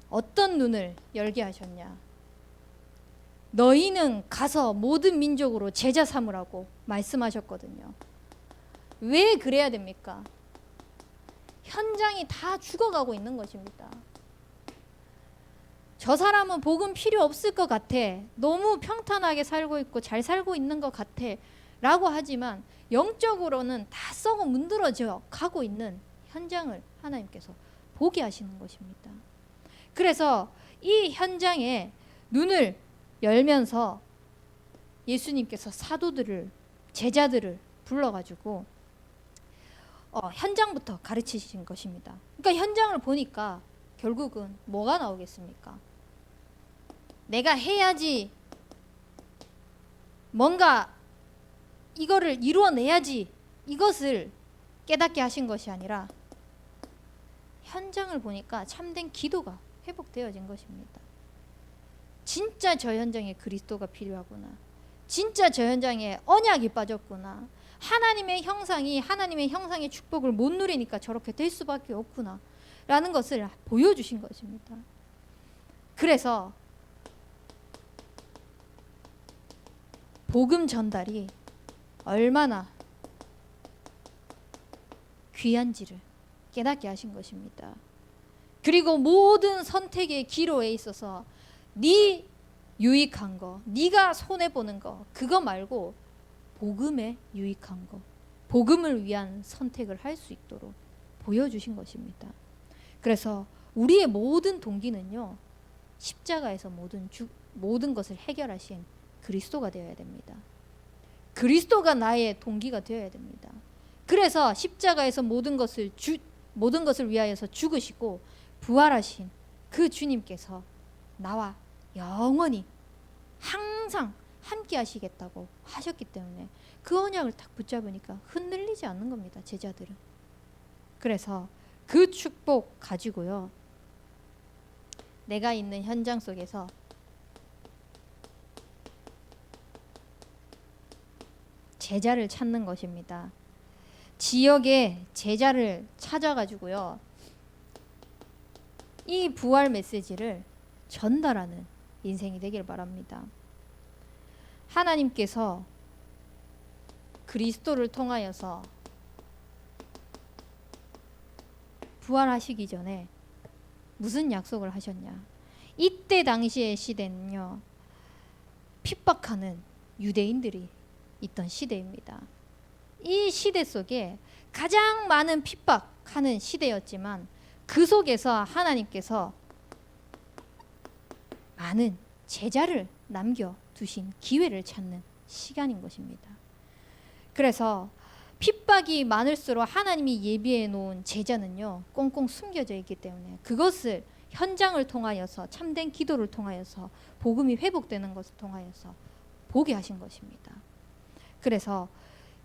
A: 어떤 눈을 열게 하셨냐? 너희는 가서 모든 민족으로 제자 삼으라고 말씀하셨거든요. 왜 그래야 됩니까? 현장이 다 죽어가고 있는 것입니다. 저 사람은 복음 필요 없을 것 같아, 너무 평탄하게 살고 있고 잘 살고 있는 것 같아 라고 하지만 영적으로는 다 썩어 문드러져 가고 있는 현장을 하나님께서 보게 하시는 것입니다. 그래서 이 현장에 눈을 열면서 예수님께서 사도들을, 제자들을 불러가지고 현장부터 가르치신 것입니다. 그러니까 현장을 보니까 결국은 뭐가 나오겠습니까? 내가 해야지, 뭔가 이거를 이루어내야지, 이것을 깨닫게 하신 것이 아니라 현장을 보니까 참된 기도가 회복되어진 것입니다. 진짜 저 현장에 그리스도가 필요하구나, 진짜 저 현장에 언약이 빠졌구나, 하나님의 형상의 축복을 못 누리니까 저렇게 될 수밖에 없구나 라는 것을 보여주신 것입니다. 그래서 복음 전달이 얼마나 귀한지를 깨닫게 하신 것입니다. 그리고 모든 선택의 기로에 있어서 네 유익한 거, 네가 손해보는 거, 그거 말고 복음에 유익한 거, 복음을 위한 선택을 할 수 있도록 보여주신 것입니다. 그래서 우리의 모든 동기는요, 십자가에서 모든 것을 해결하신 그리스도가 되어야 됩니다. 그리스도가 나의 동기가 되어야 됩니다. 그래서 십자가에서 모든 것을 위하여서 죽으시고 부활하신 그 주님께서 나와 영원히 항상 함께 하시겠다고 하셨기 때문에 그 언약을 딱 붙잡으니까 흔들리지 않는 겁니다. 제자들은. 그래서 그 축복 가지고요, 내가 있는 현장 속에서 제자를 찾는 것입니다. 지역에 제자를 찾아가지고요, 이 부활 메시지를 전달하는 인생이 되길 바랍니다. 하나님께서 그리스도를 통하여서 부활하시기 전에 무슨 약속을 하셨냐? 이때 당시의 시대는요, 핍박하는 유대인들이 있던 시대입니다. 이 시대 속에 가장 많은 핍박하는 시대였지만 그 속에서 하나님께서 많은 제자를 남겨두신 기회를 찾는 시간인 것입니다. 그래서 핍박이 많을수록 하나님이 예비해 놓은 제자는요, 꽁꽁 숨겨져 있기 때문에 그것을 현장을 통하여서, 참된 기도를 통하여서, 복음이 회복되는 것을 통하여서 보게 하신 것입니다. 그래서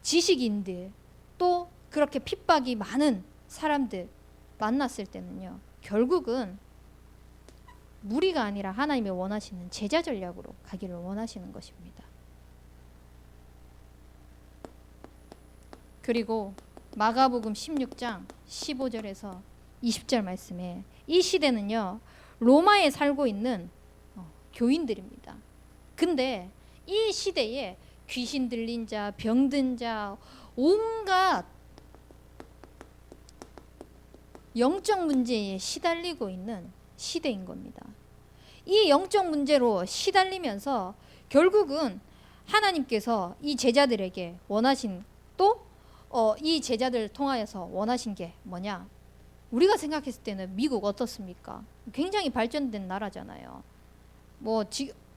A: 지식인들, 또 그렇게 핍박이 많은 사람들 만났을 때는요, 결국은 무리가 아니라 하나님이 원하시는 제자 전략으로 가기를 원하시는 것입니다. 그리고 마가복음 16장 15절에서 20절 말씀에 이 시대는요, 로마에 살고 있는 교인들입니다. 근데 이 시대에 귀신 들린 자, 병든 자, 온갖 영적 문제에 시달리고 있는 시대인 겁니다. 이 영적 문제로 시달리면서 결국은 하나님께서 이 제자들에게 원하신, 또 이 제자들을 통하여서 원하신 게 뭐냐? 우리가 생각했을 때는 미국 어떻습니까? 굉장히 발전된 나라잖아요.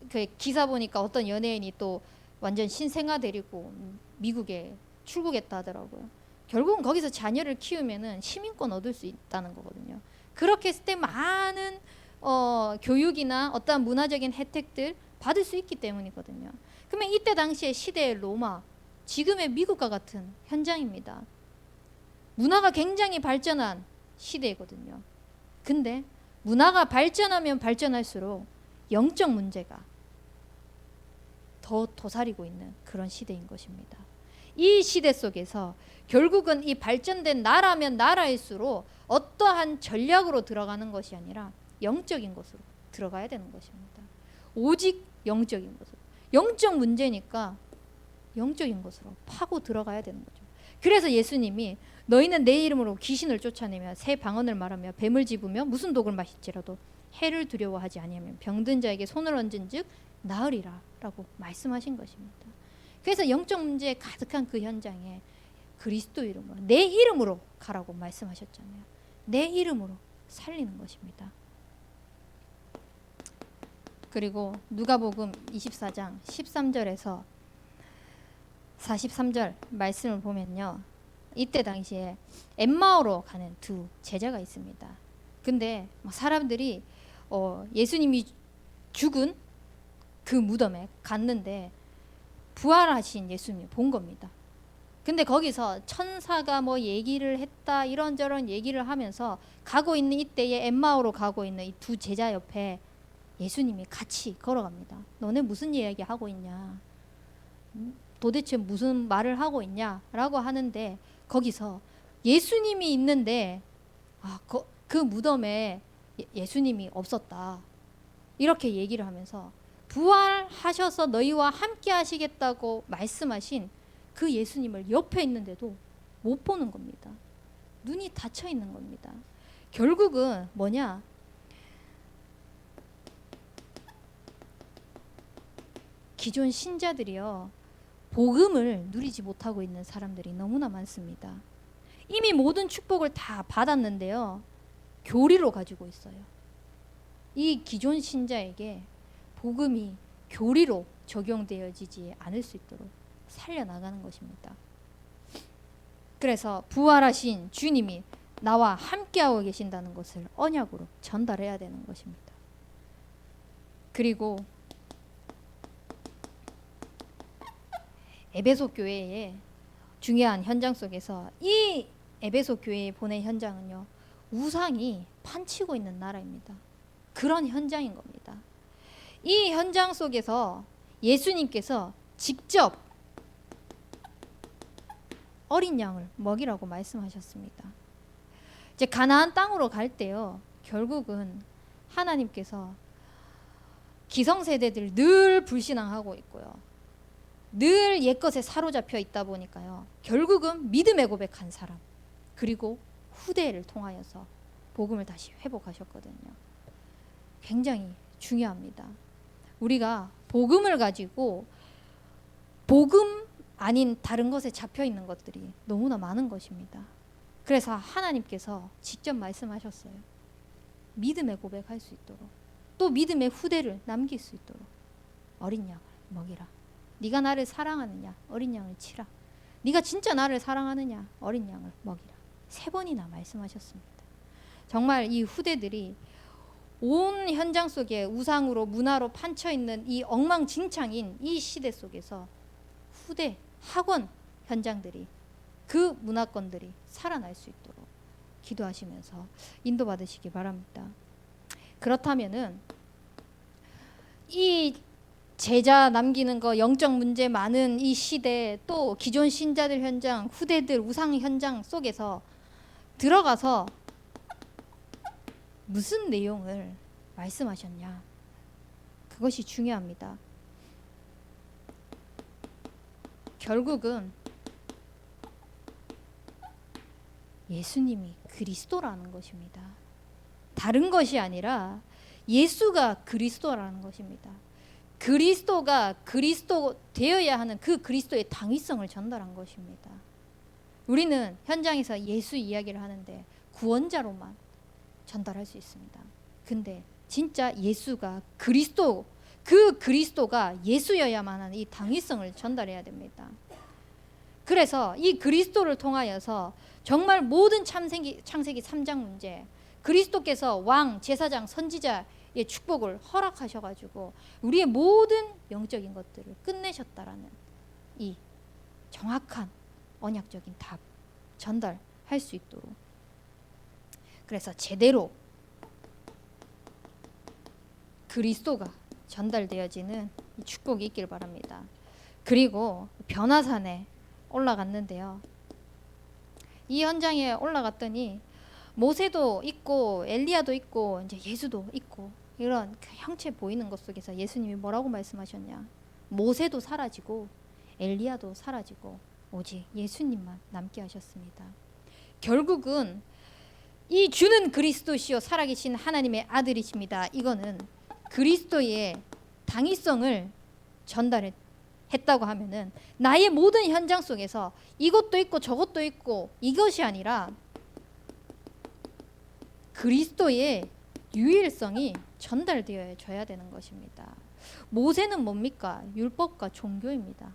A: 그 기사 보니까 어떤 연예인이 또 완전 신생아 데리고 미국에 출국했다 하더라고요. 결국은 거기서 자녀를 키우면은 시민권 얻을 수 있다는 거거든요. 그렇게 했을 때 많은 교육이나 어떠한 문화적인 혜택들 받을 수 있기 때문이거든요. 그러면 이때 당시의 시대의 로마, 지금의 미국과 같은 현장입니다. 문화가 굉장히 발전한 시대거든요. 근데 문화가 발전하면 발전할수록 영적 문제가 더 도사리고 있는 그런 시대인 것입니다. 이 시대 속에서 결국은 이 발전된 나라면 나라일수록 어떠한 전략으로 들어가는 것이 아니라 영적인 것으로 들어가야 되는 것입니다. 오직 영적인 것으로. 영적 문제니까 영적인 것으로 파고 들어가야 되는 거죠. 그래서 예수님이 너희는 내 이름으로 귀신을 쫓아내며 새 방언을 말하며 뱀을 집으며 무슨 독을 마실지라도 해를 두려워하지 아니하면 병든 자에게 손을 얹은즉 나으리라 라고 말씀하신 것입니다. 그래서 영적 문제에 가득한 그 현장에 그리스도 이름으로, 내 이름으로 가라고 말씀하셨잖아요. 내 이름으로 살리는 것입니다. 그리고 누가복음 24장 13절에서 43절 말씀을 보면요, 이때 당시에 엠마오로 가는 두 제자가 있습니다. 근데 사람들이 예수님이 죽은 그 무덤에 갔는데 부활하신 예수님을 본 겁니다. 근데 거기서 천사가 뭐 얘기를 했다 이런저런 얘기를 하면서 가고 있는 이때에 엠마오로 가고 있는 이 두 제자 옆에 예수님이 같이 걸어갑니다. 너네 무슨 이야기 하고 있냐? 도대체 무슨 말을 하고 있냐라고 하는데 거기서 예수님이 있는데 그 무덤에 예수님이 없었다 이렇게 얘기를 하면서 부활하셔서 너희와 함께 하시겠다고 말씀하신 그 예수님을 옆에 있는데도 못 보는 겁니다. 눈이 닫혀 있는 겁니다. 결국은 뭐냐? 기존 신자들이요, 복음을 누리지 못하고 있는 사람들이 너무나 많습니다. 이미 모든 축복을 다 받았는데요, 교리로 가지고 있어요. 이 기존 신자에게 복음이 교리로 적용되어지지 않을 수 있도록 살려나가는 것입니다. 그래서 부활하신 주님이 나와 함께하고 계신다는 것을 언약으로 전달해야 되는 것입니다. 그리고 에베소 교회의 중요한 현장 속에서 이 에베소 교회에 보낸 현장은요, 우상이 판치고 있는 나라입니다. 그런 현장인 겁니다. 이 현장 속에서 예수님께서 직접 어린 양을 먹이라고 말씀하셨습니다. 이제 가나안 땅으로 갈 때요, 결국은 하나님께서 기성세대들 늘 불신앙하고 있고요, 늘 옛것에 사로잡혀 있다 보니까요, 결국은 믿음의 고백한 사람, 그리고 후대를 통하여서 복음을 다시 회복하셨거든요. 굉장히 중요합니다. 우리가 복음을 가지고 복음 아닌 다른 것에 잡혀 있는 것들이 너무나 많은 것입니다. 그래서 하나님께서 직접 말씀하셨어요. 믿음의 고백할 수 있도록, 또 믿음의 후대를 남길 수 있도록 어린 양을 먹이라. 네가 나를 사랑하느냐? 어린 양을 치라. 네가 진짜 나를 사랑하느냐? 어린 양을 먹이라. 3번이나 말씀하셨습니다. 정말 이 후대들이 온 현장 속에 우상으로 문화로 판쳐 있는 이 엉망진창인 이 시대 속에서 후대 학원 현장들이, 그 문화권들이 살아날 수 있도록 기도하시면서 인도받으시기 바랍니다. 그렇다면은 이 제자 남기는 거, 영적 문제 많은 이 시대, 또 기존 신자들 현장, 후대들 우상 현장 속에서 들어가서 무슨 내용을 말씀하셨냐, 그것이 중요합니다. 결국은 예수님이 그리스도라는 것입니다. 다른 것이 아니라 예수가 그리스도라는 것입니다. 그리스도가 그리스도 되어야 하는 그 그리스도의 당위성을 전달한 것입니다. 우리는 현장에서 예수 이야기를 하는데 구원자로만 전달할 수 있습니다. 근데 진짜 예수가 그리스도, 그 그리스도가 예수여야만 하는 이 당위성을 전달해야 됩니다. 그래서 이 그리스도를 통하여서 정말 모든 창세기 3장 문제, 그리스도께서 왕, 제사장, 선지자의 축복을 허락하셔가지고 우리의 모든 영적인 것들을 끝내셨다라는 이 정확한 언약적인 답 전달할 수 있도록, 그래서 제대로 그리스도가 전달되어지는 축복이 있길 바랍니다. 그리고 변화산에 올라갔는데요, 이 현장에 올라갔더니 모세도 있고 엘리야도 있고 이제 예수도 있고 이런 그 형체 보이는 것 속에서 예수님이 뭐라고 말씀하셨냐? 모세도 사라지고 엘리야도 사라지고 오직 예수님만 남게 하셨습니다. 결국은 이 주는 그리스도시요 살아계신 하나님의 아들이십니다. 이거는 그리스도의 당위성을 전달했다고 하면은 나의 모든 현장 속에서 이것도 있고 저것도 있고 이것이 아니라 그리스도의 유일성이 전달되어져야 되는 것입니다. 모세는 뭡니까? 율법과 종교입니다.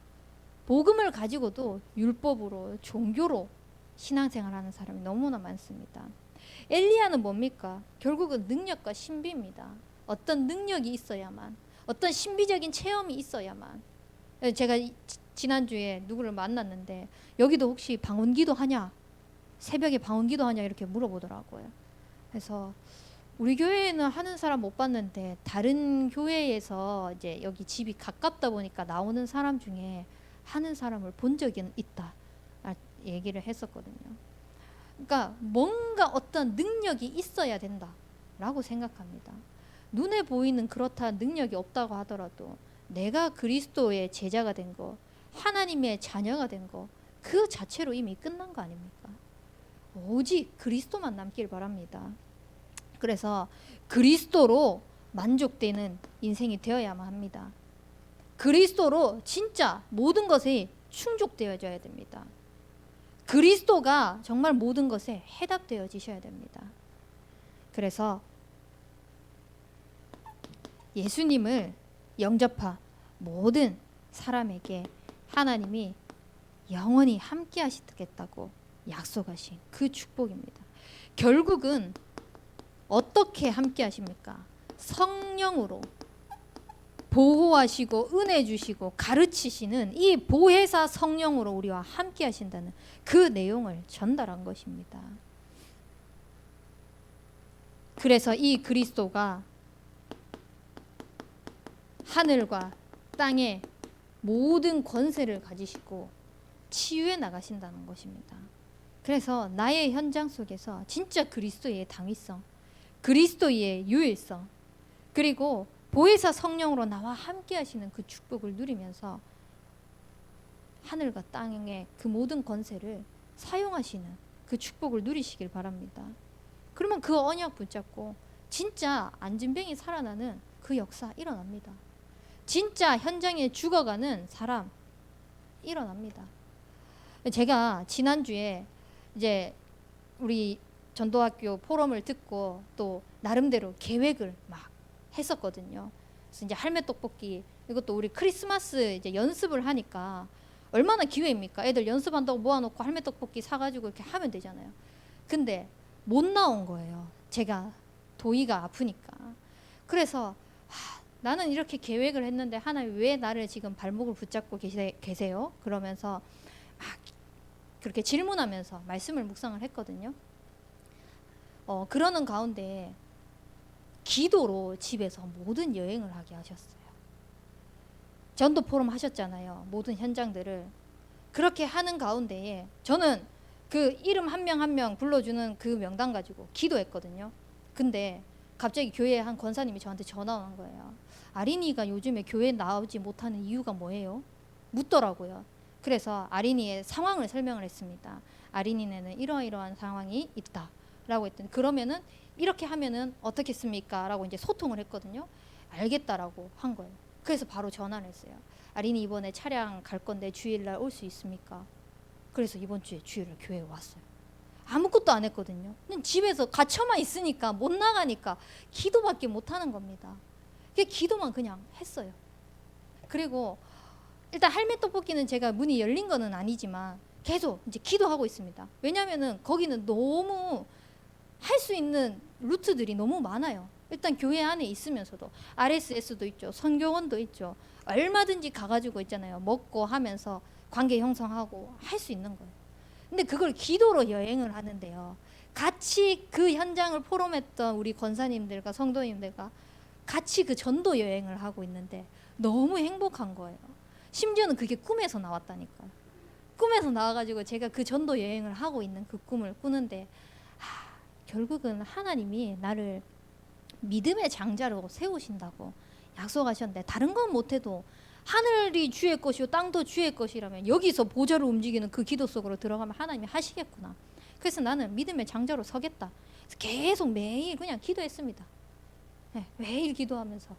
A: 복음을 가지고도 율법으로 종교로 신앙생활하는 사람이 너무나 많습니다. 엘리야는 뭡니까? 결국은 능력과 신비입니다. 어떤 능력이 있어야만, 어떤 신비적인 체험이 있어야만. 제가 지난주에 누구를 만났는데 여기도 혹시 방언기도 하냐? 새벽에 방언기도 하냐? 이렇게 물어보더라고요. 그래서 우리 교회에는 하는 사람 못 봤는데 다른 교회에서 이제 여기 집이 가깝다 보니까 나오는 사람 중에 하는 사람을 본 적이 있다 얘기를 했었거든요. 그러니까 뭔가 어떤 능력이 있어야 된다라고 생각합니다. 눈에 보이는 그렇다 능력이 없다고 하더라도 내가 그리스도의 제자가 된 거, 하나님의 자녀가 된 거, 그 자체로 이미 끝난 거 아닙니까? 오직 그리스도만 남길 바랍니다. 그래서 그리스도로 만족되는 인생이 되어야만 합니다. 그리스도로 진짜 모든 것이 충족되어져야 됩니다. 그리스도가 정말 모든 것에 해답되어지셔야 됩니다. 그래서 예수님을 영접한 모든 사람에게 하나님이 영원히 함께 하시겠다고 약속하신 그 축복입니다. 결국은 어떻게 함께 하십니까? 성령으로 보호하시고 은혜 주시고 가르치시는 이 보혜사 성령으로 우리와 함께 하신다는 그 내용을 전달한 것입니다. 그래서 이 그리스도가 하늘과 땅의 모든 권세를 가지시고 치유해 나가신다는 것입니다. 그래서 나의 현장 속에서 진짜 그리스도의 당위성, 그리스도의 유일성, 그리고 보혜사 성령으로 나와 함께 하시는 그 축복을 누리면서 하늘과 땅의 그 모든 권세를 사용하시는 그 축복을 누리시길 바랍니다. 그러면 그 언약 붙잡고 진짜 안진뱅이 살아나는 그 역사 일어납니다. 진짜 현장에 죽어가는 사람 일어납니다. 제가 지난주에 이제 우리 전도학교 포럼을 듣고 또 나름대로 계획을 막 했었거든요. 그래서 이제 할매 떡볶이 이것도 우리 크리스마스 이제 연습을 하니까 얼마나 기회입니까? 애들 연습한다고 모아놓고 할매 떡볶이 사가지고 이렇게 하면 되잖아요. 근데 못 나온 거예요. 제가 도의가 아프니까. 그래서 나는 이렇게 계획을 했는데 하나님 왜 나를 지금 발목을 붙잡고 계세요? 그러면서 막 그렇게 질문하면서 말씀을 묵상을 했거든요. 그러는 가운데 기도로 집에서 모든 여행을 하게 하셨어요. 전도 포럼 하셨잖아요. 모든 현장들을 그렇게 하는 가운데에 저는 그 이름 한 명 한 명 불러주는 그 명단 가지고 기도했거든요. 근데 갑자기 교회 한 권사님이 저한테 전화 온 거예요. 아린이가 요즘에 교회 나오지 못하는 이유가 뭐예요? 묻더라고요. 그래서 아린이의 상황을 설명을 했습니다. 아린이네는 이러이러한 상황이 있다 라고 했더니 그러면은 이렇게 하면은 어떻겠습니까? 라고 이제 소통을 했거든요. 알겠다라고 한 거예요. 그래서 바로 전화를 했어요. 아린이 이번에 차량 갈 건데 주일날 올 수 있습니까? 그래서 이번 주에 주일날 교회에 왔어요. 아무것도 안 했거든요. 그냥 집에서 갇혀만 있으니까 못 나가니까 기도밖에 못 하는 겁니다. 기도만 그냥 했어요. 그리고 일단 할매 떡볶이는 제가 문이 열린 거는 아니지만 계속 이제 기도하고 있습니다. 왜냐면은 거기는 너무 할 수 있는 루트들이 너무 많아요. 일단 교회 안에 있으면서도 RSS도 있죠. 선교원도 있죠. 얼마든지 가가지고 있잖아요. 먹고 하면서 관계 형성하고 할 수 있는 거예요. 근데 그걸 기도로 여행을 하는데요. 같이 그 현장을 포럼했던 우리 권사님들과 성도님들과 같이 그 전도 여행을 하고 있는데 너무 행복한 거예요. 심지어는 그게 꿈에서 나왔다니까요. 꿈에서 나와가지고 제가 그 전도 여행을 하고 있는 그 꿈을 꾸는데 결국은 하나님이 나를 믿음의 장자로 세우신다고 약속하셨는데 다른 건 못해도 하늘이 주의 것이요 땅도 주의 것이라면 여기서 보좌로 움직이는 그 기도 속으로 들어가면 하나님이 하시겠구나. 그래서 나는 믿음의 장자로 서겠다. 그래서 계속 매일 그냥 기도했습니다. 네, 매일 기도하면서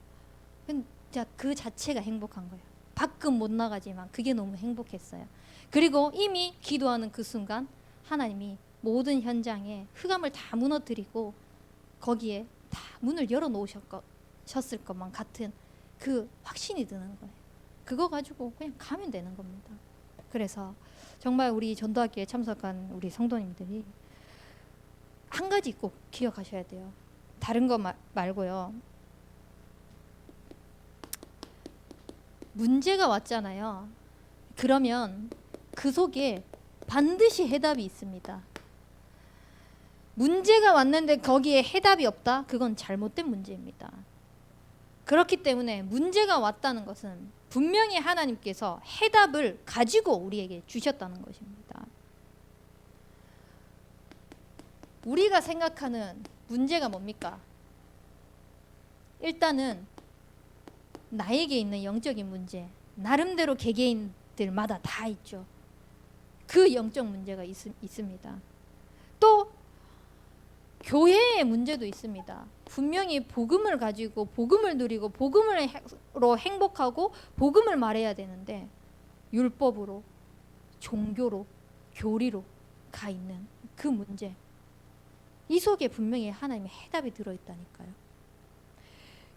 A: 진짜 그 자체가 행복한 거예요. 밖은 못 나가지만 그게 너무 행복했어요. 그리고 이미 기도하는 그 순간 하나님이 모든 현장에 흑암을 다 무너뜨리고 거기에 다 문을 열어놓으셨을 것만 같은 그 확신이 드는 거예요. 그거 가지고 그냥 가면 되는 겁니다. 그래서 정말 우리 전도학교에 참석한 우리 성도님들이 한 가지 꼭 기억하셔야 돼요. 다른 거 말고요. 문제가 왔잖아요. 그러면 그 속에 반드시 해답이 있습니다. 문제가 왔는데 거기에 해답이 없다? 그건 잘못된 문제입니다. 그렇기 때문에 문제가 왔다는 것은 분명히 하나님께서 해답을 가지고 우리에게 주셨다는 것입니다. 우리가 생각하는 문제가 뭡니까? 일단은 나에게 있는 영적인 문제, 나름대로 개개인들마다 다 있죠. 그 영적 문제가 있습니다. 또 교회의 문제도 있습니다. 분명히 복음을 가지고 복음을 누리고 복음으로 행복하고 복음을 말해야 되는데 율법으로, 종교로, 교리로 가 있는 그 문제, 이 속에 분명히 하나님의 해답이 들어있다니까요.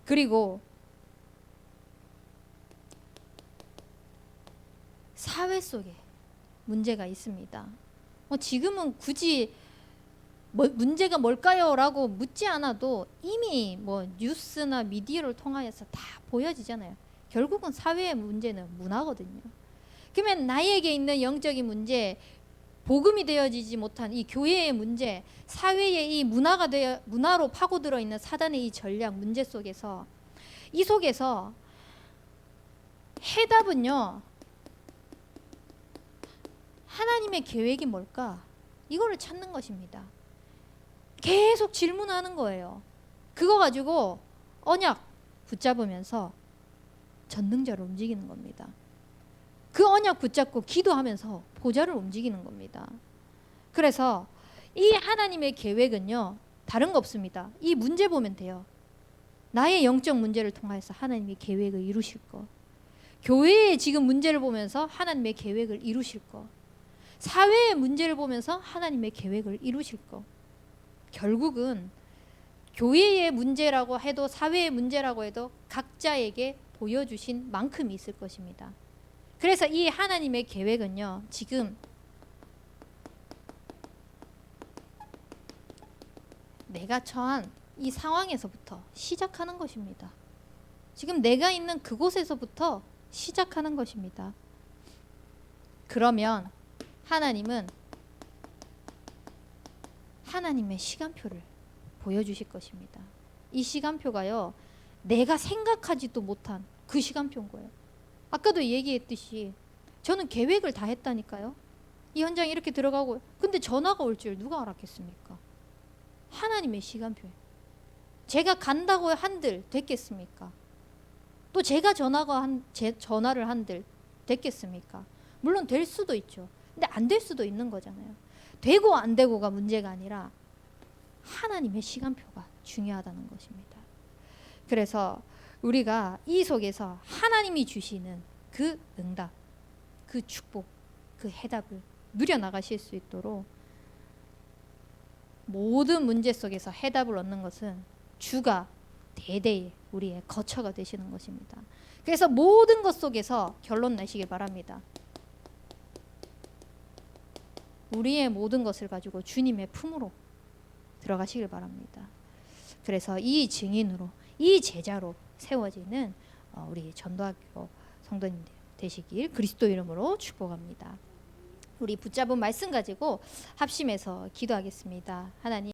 A: 그리고 사회 속에 문제가 있습니다. 지금은 굳이 문제가 뭘까요? 라고 묻지 않아도 이미 뉴스나 미디어를 통하여서 다 보여지잖아요. 결국은 사회의 문제는 문화거든요. 그러면 나에게 있는 영적인 문제, 복음이 되어지지 못한 이 교회의 문제, 사회의 이 문화로 파고들어 있는 사단의 이 전략 문제 속에서, 이 속에서 해답은요, 하나님의 계획이 뭘까? 이거를 찾는 것입니다. 계속 질문하는 거예요. 그거 가지고 언약 붙잡으면서 전능자를 움직이는 겁니다. 그 언약 붙잡고 기도하면서 보좌를 움직이는 겁니다. 그래서 이 하나님의 계획은요, 다른 거 없습니다. 이 문제 보면 돼요. 나의 영적 문제를 통해서 하나님의 계획을 이루실 거, 교회의 지금 문제를 보면서 하나님의 계획을 이루실 거, 사회의 문제를 보면서 하나님의 계획을 이루실 거. 결국은 교회의 문제라고 해도 사회의 문제라고 해도 각자에게 보여주신 만큼이 있을 것입니다. 그래서 이 하나님의 계획은요, 지금 내가 처한 이 상황에서부터 시작하는 것입니다. 지금 내가 있는 그곳에서부터 시작하는 것입니다. 그러면 하나님은 하나님의 시간표를 보여주실 것입니다. 이 시간표가요, 내가 생각하지도 못한 그 시간표인 거예요. 아까도 얘기했듯이 저는 계획을 다 했다니까요. 이 현장에 이렇게 들어가고, 근데 전화가 올 줄 누가 알았겠습니까? 하나님의 시간표에. 제가 간다고 한들 됐겠습니까? 또 제가 전화를 한들 됐겠습니까? 물론 될 수도 있죠. 근데 안 될 수도 있는 거잖아요. 되고 안 되고가 문제가 아니라 하나님의 시간표가 중요하다는 것입니다. 그래서 우리가 이 속에서 하나님이 주시는 그 응답, 그 축복, 그 해답을 누려나가실 수 있도록, 모든 문제 속에서 해답을 얻는 것은 주가 대대의 우리의 거처가 되시는 것입니다. 그래서 모든 것 속에서 결론 내시길 바랍니다. 우리의 모든 것을 가지고 주님의 품으로 들어가시길 바랍니다. 그래서 이 증인으로, 이 제자로 세워지는 우리 전도학교 성도님 되시길 그리스도 이름으로 축복합니다. 우리 붙잡은 말씀 가지고 합심해서 기도하겠습니다. 하나님,